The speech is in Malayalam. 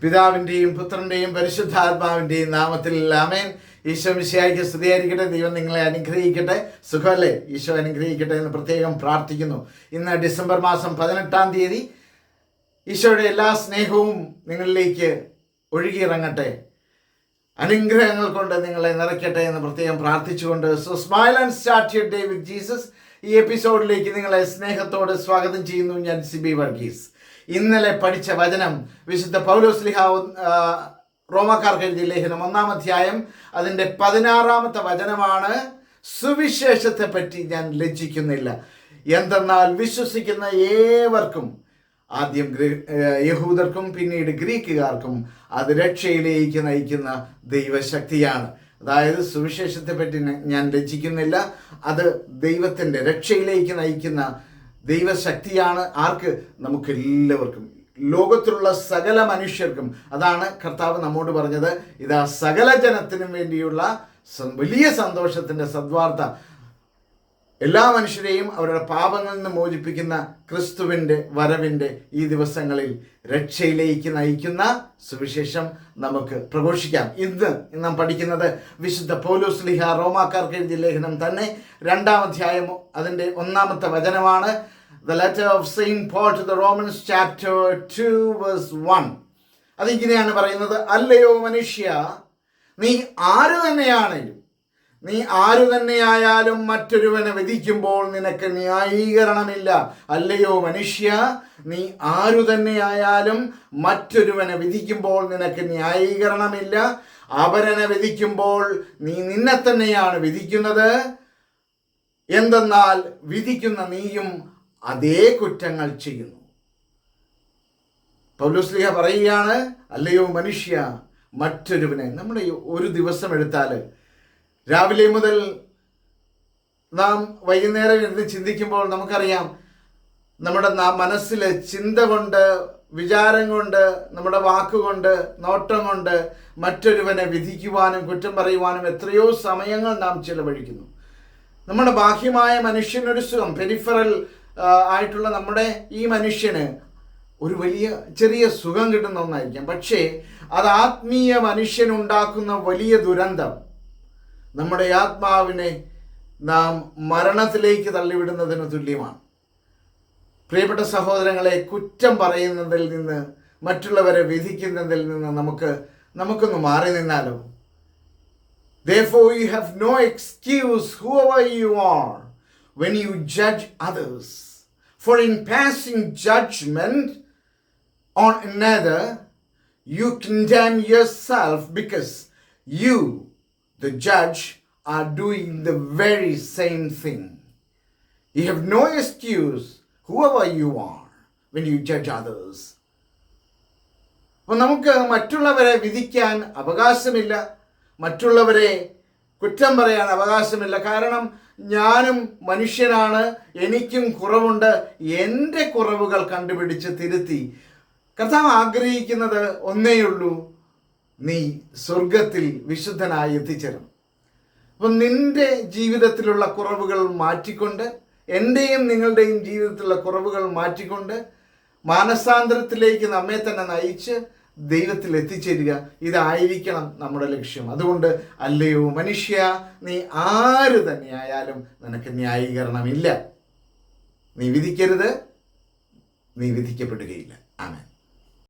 പിതാവിൻ്റെയും പുത്രൻ്റെയും പരിശുദ്ധാത്മാവിൻ്റെയും നാമത്തിൽ ആമേൻ. ഈശോ മിശിഹായ്ക്ക് സ്തുതിയായിരിക്കട്ടെ. ദൈവം നിങ്ങളെ അനുഗ്രഹിക്കട്ടെ. സുഖമല്ലേ? ഈശോ അനുഗ്രഹിക്കട്ടെ എന്ന് പ്രത്യേകം പ്രാർത്ഥിക്കുന്നു. ഇന്ന് ഡിസംബർ മാസം 18-ാം തീയതി. ഈശോയുടെ എല്ലാ സ്നേഹവും നിങ്ങളിലേക്ക് ഒഴുകിയിറങ്ങട്ടെ, അനുഗ്രഹങ്ങൾ കൊണ്ട് നിങ്ങളെ നിറയ്ക്കട്ടെ എന്ന് പ്രത്യേകം പ്രാർത്ഥിച്ചുകൊണ്ട് smile and start your day with Jesus ഈ എപ്പിസോഡിലേക്ക് നിങ്ങളെ സ്നേഹത്തോടെ സ്വാഗതം ചെയ്യുന്നു. ഞാൻ സിബി വർഗീസ്. ഇന്നലെ പഠിച്ച വചനം വിശുദ്ധ പൗലോസ്ലീഹ റോമാക്കാർക്ക് എഴുതിയ ലേഖനം 1-ാം അധ്യായം അതിൻ്റെ 16-ാമത്തെ വചനമാണ്. സുവിശേഷത്തെ പറ്റി ഞാൻ ലജ്ജിക്കുന്നില്ല, എന്തെന്നാൽ വിശ്വസിക്കുന്ന ഏവർക്കും, ആദ്യം യഹൂദർക്കും പിന്നീട് ഗ്രീക്കുകാർക്കും, അത് രക്ഷയിലേക്ക് നയിക്കുന്ന ദൈവശക്തിയാണ്. അതായത് സുവിശേഷത്തെ പറ്റി ഞാൻ ലജ്ജിക്കുന്നില്ല, അത് ദൈവത്തിൻ്റെ രക്ഷയിലേക്ക് നയിക്കുന്ന ദൈവശക്തിയാണ്. ആർക്ക്? നമുക്കെല്ലാവർക്കും, ലോകത്തിലുള്ള സകല മനുഷ്യർക്കും. അതാണ് കർത്താവ് നമ്മോട് പറഞ്ഞത്. ഇതാ സകല ജനത്തിനും വേണ്ടിയുള്ള വലിയ സന്തോഷത്തിൻ്റെ സദ്വാർത്ത, എല്ലാ മനുഷ്യരെയും അവരുടെ പാപങ്ങളിൽ നിന്ന് മോചിപ്പിക്കുന്ന ക്രിസ്തുവിൻ്റെ വരവിൻ്റെ ഈ ദിവസങ്ങളിൽ രക്ഷയിലേക്ക് നയിക്കുന്ന സുവിശേഷം നമുക്ക് പ്രഘോഷിക്കാം. ഇന്ന് നാം പഠിക്കുന്നത് വിശുദ്ധ പൗലോസ്ലീഹ റോമാക്കാർക്ക് എഴുതിയ ലേഖനം തന്നെ 2-ാം അധ്യായം അതിൻ്റെ 1-ാമത്തെ വചനമാണ്. The letter of Saint Paul to the Romans chapter 2 verse 1. അതിങ്ങനെയാണ് പറയുന്നത്: അല്ലയോ മനുഷ്യ, നീ ആര് തന്നെയായാലും മറ്റൊരുവനെ വിധിക്കുമ്പോൾ നിനക്ക് ന്യായീകരണമില്ല. അല്ലയോ മനുഷ്യ, നീ ആരു തന്നെയായാലും മറ്റൊരുവനെ വിധിക്കുമ്പോൾ നിനക്ക് ന്യായീകരണമില്ല. അവരനെ വിധിക്കുമ്പോൾ നീ നിന്നെ തന്നെയാണ് വിധിക്കുന്നത്. എന്തെന്നാൽ വിധിക്കുന്ന നീയും അതേ കുറ്റങ്ങൾ ചെയ്യുന്നു. പൗലോസ്ലീഹ പറയുകയാണ്, അല്ലയോ മനുഷ്യ, മറ്റൊരുവനെ. നമ്മുടെ ഒരു ദിവസം എടുത്താൽ രാവിലെ മുതൽ നാം വൈകുന്നേരം ഇരുന്ന് ചിന്തിക്കുമ്പോൾ നമുക്കറിയാം, നമ്മുടെ മനസ്സിൽ ചിന്ത കൊണ്ട്, വിചാരം കൊണ്ട്, നമ്മുടെ വാക്കുകൊണ്ട്, നോട്ടം കൊണ്ട് മറ്റൊരുവനെ വിധിക്കുവാനും കുറ്റം പറയുവാനും എത്രയോ സമയങ്ങൾ നാം ചിലവഴിക്കുന്നു. നമ്മുടെ ബാഹ്യമായ മനുഷ്യനൊരു സുഖം, പെരിഫറൽ ആയിട്ടുള്ള നമ്മുടെ ഈ മനുഷ്യന് ഒരു വലിയ ചെറിയ സുഖം കിട്ടുന്ന ഒന്നായിരിക്കാം. പക്ഷേ അത് ആത്മീയ മനുഷ്യനുണ്ടാക്കുന്ന വലിയ ദുരന്തം, നമ്മുടെ ആത്മാവിനെ നാം മരണത്തിലേക്ക് തള്ളിവിടുന്നതിന് തുല്യമാണ്. പ്രിയപ്പെട്ട സഹോദരങ്ങളെ, കുറ്റം പറയുന്നതിൽ നിന്ന്, മറ്റുള്ളവരെ വിധിക്കുന്നതിൽ നിന്ന് നമുക്കൊന്ന് മാറി നിന്നാലോ? Therefore you have no excuse, whoever you are, when you judge others. For in passing judgment on another, you condemn yourself, because you, the judge, are doing the very same thing. You have no excuse, whoever you are, when you judge others. അപ്പോൾ നമുക്ക് മറ്റുള്ളവരെ വിധിക്കാൻ അവകാശമില്ല, മറ്റുള്ളവരെ കുറ്റം പറയാൻ അവകാശമില്ല. കാരണം ഞാനും മനുഷ്യനാണ്, എനിക്കും കുറവുണ്ട്. എൻ്റെ കുറവുകൾ കണ്ടുപിടിച്ച് തിരുത്തി കർത്താവ് ആഗ്രഹിക്കുന്നത് ഒന്നേയുള്ളൂ: നീ സ്വർഗത്തിൽ വിശുദ്ധനായി എത്തിച്ചേരണം. അപ്പം നിൻ്റെ ജീവിതത്തിലുള്ള കുറവുകൾ മാറ്റിക്കൊണ്ട്, എൻ്റെയും നിങ്ങളുടെയും ജീവിതത്തിലുള്ള കുറവുകൾ മാറ്റിക്കൊണ്ട് മാനസാന്തരത്തിലേക്ക് നമ്മെ തന്നെ നയിച്ച് ദൈവത്തിൽ എത്തിച്ചേരുക, ഇതായിരിക്കണം നമ്മുടെ ലക്ഷ്യം. അതുകൊണ്ട് അല്ലയോ മനുഷ്യ, നീ ആര് തന്നെയായാലും നിനക്ക് ന്യായീകരണമില്ല. നീ വിധിക്കരുത്, നീ വിധിക്കപ്പെടുകയില്ല. ആമേൻ.